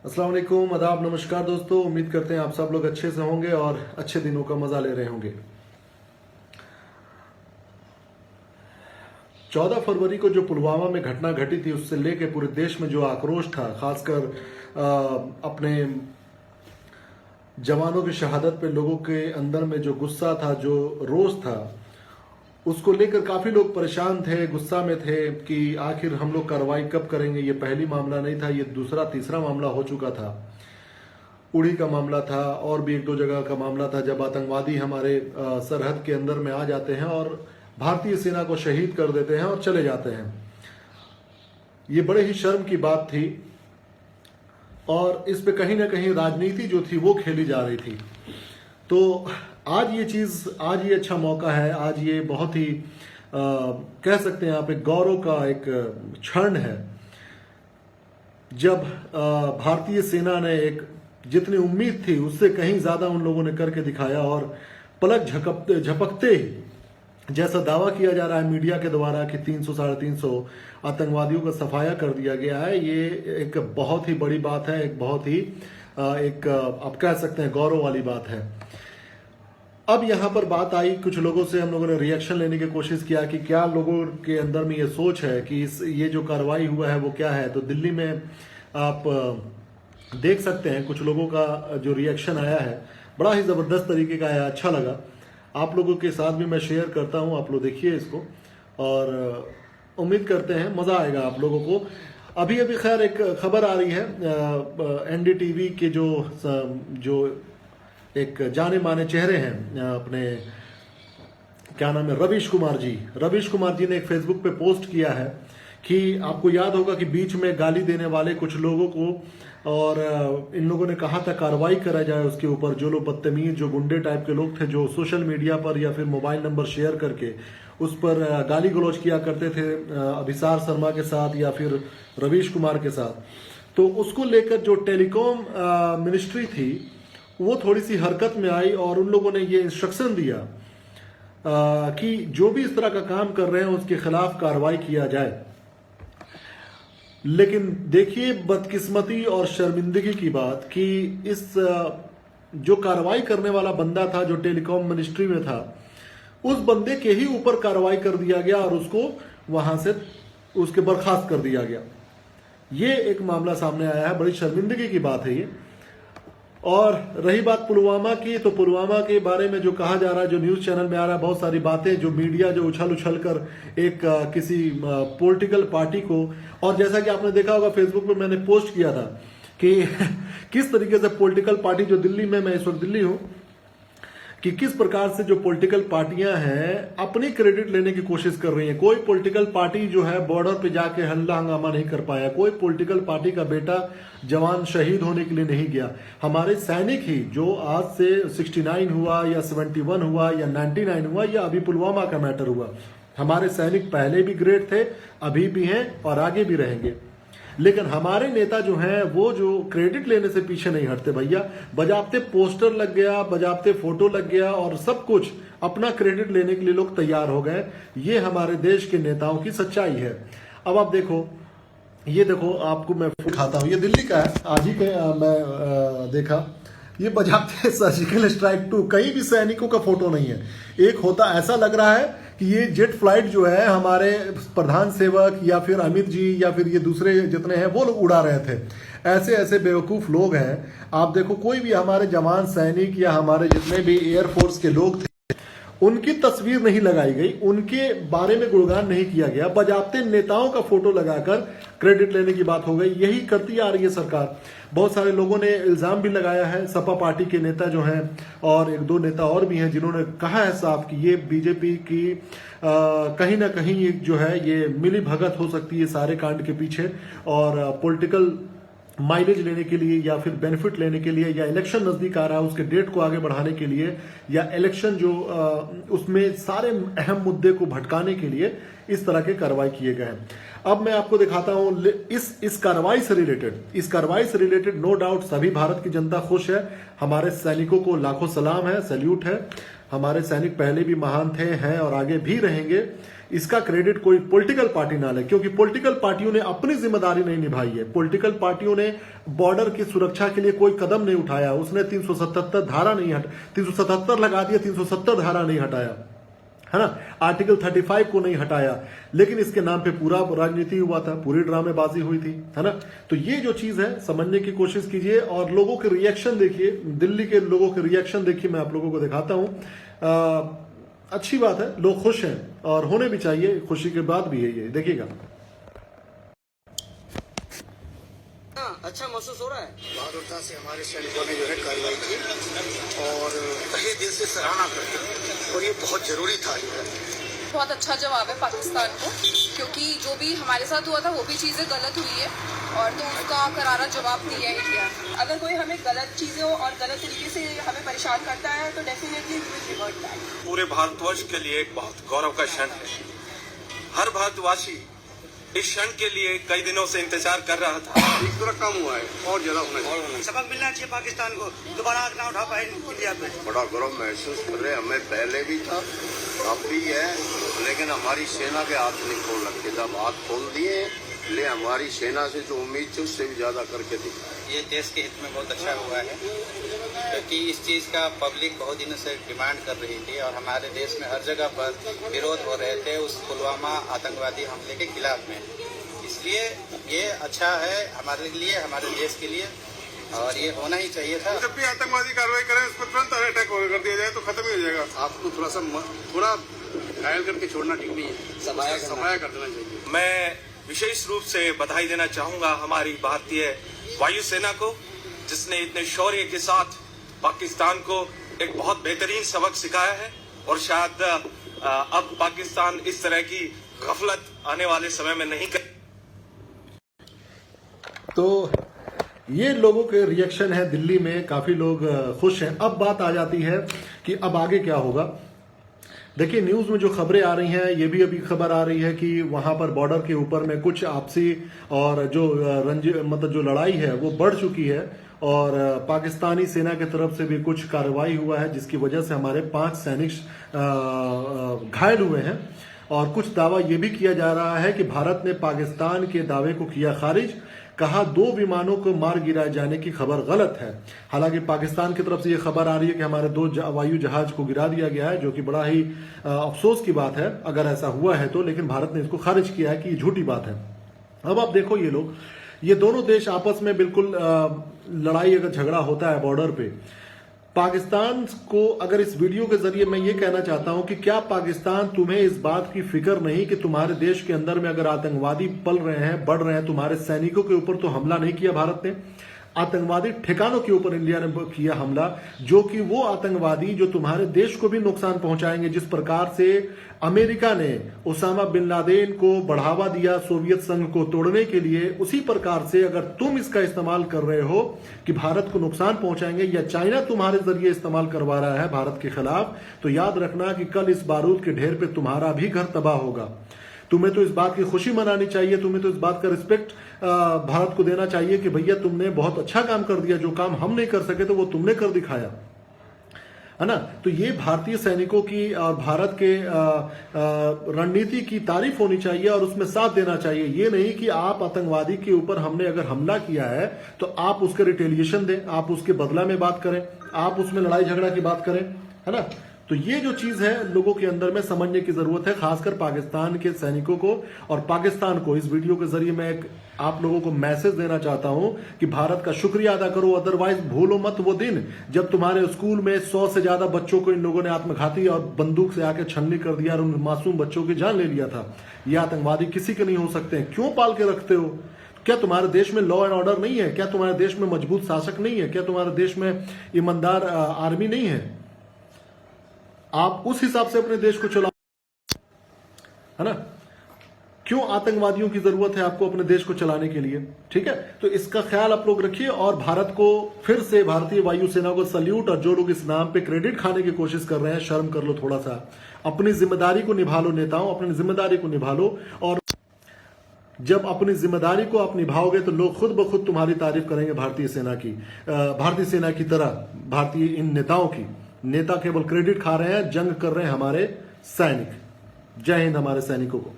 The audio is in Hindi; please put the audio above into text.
अस्सलाम वालेकुम, आदाब, नमस्कार दोस्तों। उम्मीद करते हैं आप सब लोग अच्छे से होंगे और अच्छे दिनों का मजा ले रहे होंगे। 14 फरवरी को जो पुलवामा में घटना घटी थी, उससे लेके पूरे देश में जो आक्रोश था, खासकर अपने जवानों की शहादत पे लोगों के अंदर में जो गुस्सा था, जो रोष था, उसको लेकर काफी लोग परेशान थे, गुस्सा में थे कि आखिर हम लोग कार्रवाई कब करेंगे। ये पहली मामला नहीं था, ये दूसरा तीसरा मामला हो चुका था। उड़ी का मामला था और भी एक दो जगह का मामला था, जब आतंकवादी हमारे सरहद के अंदर में आ जाते हैं और भारतीय सेना को शहीद कर देते हैं और चले जाते हैं। ये बड़े ही शर्म की बात थी और इस पे कहीं ना कहीं राजनीति जो थी वो खेली जा रही थी। तो आज ये अच्छा मौका है, आज ये बहुत ही कह सकते हैं आप एक गौरव का एक क्षण है, जब भारतीय सेना ने एक जितनी उम्मीद थी उससे कहीं ज्यादा उन लोगों ने करके दिखाया और पलक झपकते ही जैसा दावा किया जा रहा है मीडिया के द्वारा कि 300 साढ़े 300 आतंकवादियों का सफाया कर दिया गया है, ये एक बहुत ही बड़ी बात है, एक बहुत ही एक आप कह सकते हैं गौरव वाली बात है। अब यहाँ पर बात आई, कुछ लोगों से हम लोगों ने रिएक्शन लेने की कोशिश किया कि क्या लोगों के अंदर में ये सोच है कि ये जो कार्रवाई हुआ है वो क्या है। तो दिल्ली में आप देख सकते हैं कुछ लोगों का जो रिएक्शन आया है, बड़ा ही जबरदस्त तरीके का आया, अच्छा लगा। आप लोगों के साथ भी मैं शेयर करता हूं, आप लोग देखिए इसको और उम्मीद करते हैं मजा आएगा आप लोगों को। अभी अभी खैर एक खबर आ रही है, एनडीटीवी के जो एक जाने माने चेहरे हैं, अपने क्या नाम है, रवीश कुमार जी ने एक फेसबुक पे पोस्ट किया है कि आपको याद होगा कि बीच में गाली देने वाले कुछ लोगों को और इन लोगों ने कहा था कार्रवाई करा जाए उसके ऊपर, जो लोग बदतमीज, जो गुंडे टाइप के लोग थे, जो सोशल मीडिया पर या फिर मोबाइल नंबर शेयर करके उस पर गाली गलौज किया करते थे अभिसार शर्मा के साथ या फिर रवीश कुमार के साथ। तो उसको लेकर जो टेलीकॉम मिनिस्ट्री थी वो थोड़ी सी हरकत में आई और उन लोगों ने ये इंस्ट्रक्शन दिया कि जो भी इस तरह का काम कर रहे हैं उसके खिलाफ कार्रवाई किया जाए। लेकिन देखिए बदकिस्मती और शर्मिंदगी की बात कि इस जो कार्रवाई करने वाला बंदा था, जो टेलीकॉम मिनिस्ट्री में था, उस बंदे के ही ऊपर कार्रवाई कर दिया गया और उसको वहां से उसके बर्खास्त कर दिया गया। ये एक मामला सामने आया है, बड़ी शर्मिंदगी की बात है ये। और रही बात पुलवामा की, तो पुलवामा के बारे में जो कहा जा रहा है, जो न्यूज चैनल में आ रहा है, बहुत सारी बातें जो मीडिया जो उछल कर एक किसी पॉलिटिकल पार्टी को, और जैसा कि आपने देखा होगा फेसबुक पे मैंने पोस्ट किया था कि किस तरीके से पॉलिटिकल पार्टी जो दिल्ली में, मैं इस वक्त दिल्ली हूं, कि किस प्रकार से जो पॉलिटिकल पार्टियां हैं अपनी क्रेडिट लेने की कोशिश कर रही हैं। कोई पॉलिटिकल पार्टी जो है बॉर्डर पे जाके हल्ला हंगामा नहीं कर पाया, कोई पॉलिटिकल पार्टी का बेटा जवान शहीद होने के लिए नहीं गया। हमारे सैनिक ही जो आज से 69 हुआ या 71 हुआ या 99 हुआ या अभी पुलवामा का मैटर हुआ, हमारे सैनिक पहले भी ग्रेट थे, अभी भी हैं और आगे भी रहेंगे। लेकिन हमारे नेता जो हैं वो जो क्रेडिट लेने से पीछे नहीं हटते भैया। बजाबते पोस्टर लग गया, बजाबते फोटो लग गया और सब कुछ अपना क्रेडिट लेने के लिए लोग तैयार हो गए। ये हमारे देश के नेताओं की सच्चाई है। अब आप देखो, ये देखो, आपको मैं दिखाता हूं, ये दिल्ली का है, आज ही मैं देखा, ये बजाबते सर्जिकल स्ट्राइक 2, कहीं भी सैनिकों का फोटो नहीं है। एक होता ऐसा लग रहा है कि ये जेट फ्लाइट जो है हमारे प्रधान सेवक या फिर अमित जी या फिर ये दूसरे जितने हैं वो लोग उड़ा रहे थे। ऐसे ऐसे बेवकूफ लोग हैं। आप देखो, कोई भी हमारे जवान सैनिक या हमारे जितने भी एयरफोर्स के लोग थे उनकी तस्वीर नहीं लगाई गई, उनके बारे में गुणगान नहीं किया गया, बजाबते नेताओं का फोटो लगाकर क्रेडिट लेने की बात हो गई। यही करती आ रही है सरकार। बहुत सारे लोगों ने इल्जाम भी लगाया है, सपा पार्टी के नेता जो हैं और एक दो नेता और भी हैं जिन्होंने कहा है साफ कि ये बीजेपी की कहीं ना कहीं जो है ये मिली भगत हो सकती है सारे कांड के पीछे, और पॉलिटिकल माइलेज लेने के लिए या फिर बेनिफिट लेने के लिए, या इलेक्शन नजदीक आ रहा है उसके डेट को आगे बढ़ाने के लिए, या इलेक्शन जो उसमें सारे अहम मुद्दे को भटकाने के लिए इस तरह के कार्रवाई किए गए हैं। अब मैं आपको दिखाता हूं इस कार्रवाई से रिलेटेड नो डाउट सभी भारत की जनता खुश है। हमारे सैनिकों को लाखों सलाम है, सैल्यूट है। हमारे सैनिक पहले भी महान थे, हैं और आगे भी रहेंगे। इसका क्रेडिट कोई पॉलिटिकल पार्टी ना ले, क्योंकि पॉलिटिकल पार्टियों ने अपनी जिम्मेदारी नहीं निभाई है। पॉलिटिकल पार्टियों ने बॉर्डर की सुरक्षा के लिए कोई कदम नहीं उठाया। उसने 377 धारा नहीं 377 लगा दिया, 370 धारा नहीं हटाया, है ना, आर्टिकल 35 को नहीं हटाया, लेकिन इसके नाम पे पूरा राजनीति हुआ था, पूरी ड्रामेबाजी हुई थी, है ना। तो ये जो चीज है समझने की कोशिश कीजिए और लोगों के रिएक्शन देखिए, दिल्ली के लोगों के रिएक्शन देखिए। मैं आप लोगों को दिखाता हूं। अच्छी बात है, लोग खुश हैं और होने भी चाहिए, खुशी के बाद भी है ये, देखिएगा। अच्छा महसूस हो रहा है। बहादुरता से हमारे सैनिकों ने जो है कार्रवाई की और तहे दिल से सराहना करते हैं और ये बहुत जरूरी था। बहुत अच्छा जवाब है पाकिस्तान को, क्योंकि जो भी हमारे साथ हुआ था वो भी चीज़ें गलत हुई है और तो उसका करारा जवाब दिया है इंडिया। अगर कोई हमें गलत चीज़ों और गलत तरीके से हमें परेशान करता है तो definitely we will revert back. पूरे भारतवर्ष के लिए एक बहुत गौरव का क्षण है। हर भारतवासी इस क्षण के लिए कई दिनों से इंतजार कर रहा था। एक थोड़ा कम हुआ है और ज्यादा होना चाहिए। सबक मिलना चाहिए पाकिस्तान को, दोबारा आग ना उठा पाए इंडिया पे। बड़ा गौरव महसूस कर रहे, हमें पहले भी था, अब भी है, लेकिन हमारी सेना के हाथ नहीं खोल रखे। जब हाथ खोल दिए ले हमारी सेना से जो उम्मीद थी उससे भी ज्यादा करके दिखा। ये देश के हित में बहुत अच्छा हुआ है, क्योंकि इस चीज़ का पब्लिक बहुत दिनों से डिमांड कर रही थी और हमारे देश में हर जगह पर विरोध हो रहे थे उस पुलवामा आतंकवादी हमले के खिलाफ में। इसलिए ये अच्छा है हमारे लिए, हमारे देश के लिए, और ये होना ही चाहिए था। जब भी आतंकवादी कार्रवाई करें उस पर तुरंत अटैक कर दिया जाए तो खत्म ही हो जाएगा। आपको थोड़ा घायल करके छोड़ना ठीक नहीं है, समाया कर देना चाहिए। मैं विशेष रूप से बधाई देना चाहूंगा हमारी भारतीय वायुसेना को, जिसने इतने शौर्य के साथ पाकिस्तान को एक बहुत बेहतरीन सबक सिखाया है और शायद अब पाकिस्तान इस तरह की गफलत आने वाले समय में नहीं कर। तो ये लोगों के रिएक्शन है, दिल्ली में काफी लोग खुश हैं। अब बात आ जाती है कि अब आगे क्या होगा। देखिए न्यूज में जो खबरें आ रही हैं, ये भी अभी खबर आ रही है कि वहां पर बॉर्डर के ऊपर में कुछ आपसी और जो मतलब जो लड़ाई है वो बढ़ चुकी है और पाकिस्तानी सेना की तरफ से भी कुछ कार्रवाई हुआ है, जिसकी वजह से हमारे 5 सैनिक घायल हुए हैं। और कुछ दावा ये भी किया जा रहा है कि भारत ने पाकिस्तान के दावे को किया खारिज, कहा 2 विमानों को मार गिराए जाने की खबर गलत है। हालांकि पाकिस्तान की तरफ से यह खबर आ रही है कि हमारे 2 वायु जहाज को गिरा दिया गया है, जो कि बड़ा ही अफसोस की बात है अगर ऐसा हुआ है तो, लेकिन भारत ने इसको खारिज किया है कि ये झूठी बात है। अब आप देखो ये दोनों देश आपस में बिल्कुल लड़ाई अगर झगड़ा होता है बॉर्डर पे, पाकिस्तान को अगर इस वीडियो के जरिए मैं ये कहना चाहता हूं कि क्या पाकिस्तान तुम्हें इस बात की फिक्र नहीं कि तुम्हारे देश के अंदर में अगर आतंकवादी पल रहे हैं, बढ़ रहे हैं, तुम्हारे सैनिकों के ऊपर तो हमला नहीं किया भारत ने, आतंकवादी ठिकानों के ऊपर इंडिया ने किया हमला, जो कि वो आतंकवादी जो तुम्हारे देश को भी नुकसान पहुंचाएंगे। जिस प्रकार से अमेरिका ने ओसामा बिन लादेन को बढ़ावा दिया सोवियत संघ को तोड़ने के लिए, उसी प्रकार से अगर तुम इसका इस्तेमाल कर रहे हो कि भारत को नुकसान पहुंचाएंगे, या चाइना तुम्हारे जरिए इस्तेमाल करवा रहा है भारत के खिलाफ, तो याद रखना कि कल इस बारूद के ढेर पे तुम्हारा भी घर तबाह होगा। तुम्हें तो इस बात की खुशी मनानी चाहिए, तुम्हें तो इस बात का रिस्पेक्ट भारत को देना चाहिए कि भैया तुमने बहुत अच्छा काम कर दिया, जो काम हम नहीं कर सके तो वो तुमने कर दिखाया, है ना। तो ये भारतीय सैनिकों की और भारत के रणनीति की तारीफ होनी चाहिए और उसमें साथ देना चाहिए। ये नहीं कि आप आतंकवादी के ऊपर हमने अगर हमला किया है तो आप उसके रिटेलिएशन दें, आप उसके बदला में बात करें, आप उसमें लड़ाई झगड़ा की बात करें, है ना। तो ये जो चीज है लोगों के अंदर में समझने की जरूरत है, खासकर पाकिस्तान के सैनिकों को और पाकिस्तान को। इस वीडियो के जरिए मैं आप लोगों को मैसेज देना चाहता हूं कि भारत का शुक्रिया अदा करो, अदरवाइज भूलो मत वो दिन जब तुम्हारे स्कूल में 100 से ज्यादा बच्चों को इन लोगों ने आत्मघाती और बंदूक से आके छलनी कर दिया और उन मासूम बच्चों की जान ले लिया था। ये आतंकवादी किसी के नहीं हो सकते हैं। क्यों पाल के रखते हो? क्या तुम्हारे देश में लॉ एंड ऑर्डर नहीं है? क्या तुम्हारे देश में मजबूत शासक नहीं है? क्या तुम्हारे देश में ईमानदार आर्मी नहीं है? आप उस हिसाब से अपने देश को चलाओ, है ना। क्यों आतंकवादियों की जरूरत है आपको अपने देश को चलाने के लिए? ठीक है, तो इसका ख्याल आप लोग रखिए और भारत को फिर से, भारतीय वायुसेना को सल्यूट। और जो लोग इस नाम पे क्रेडिट खाने की कोशिश कर रहे हैं, शर्म कर लो थोड़ा सा, अपनी जिम्मेदारी को निभा लो नेताओं, अपनी जिम्मेदारी को निभा लो। और जब अपनी जिम्मेदारी को आप निभाओगे तो लोग खुद ब खुद तुम्हारी तारीफ करेंगे भारतीय सेना की, भारतीय सेना की तरह भारतीय इन नेताओं की। नेता केवल क्रेडिट खा रहे हैं, जंग कर रहे हैं हमारे सैनिक। जय हिंद हमारे सैनिकों को।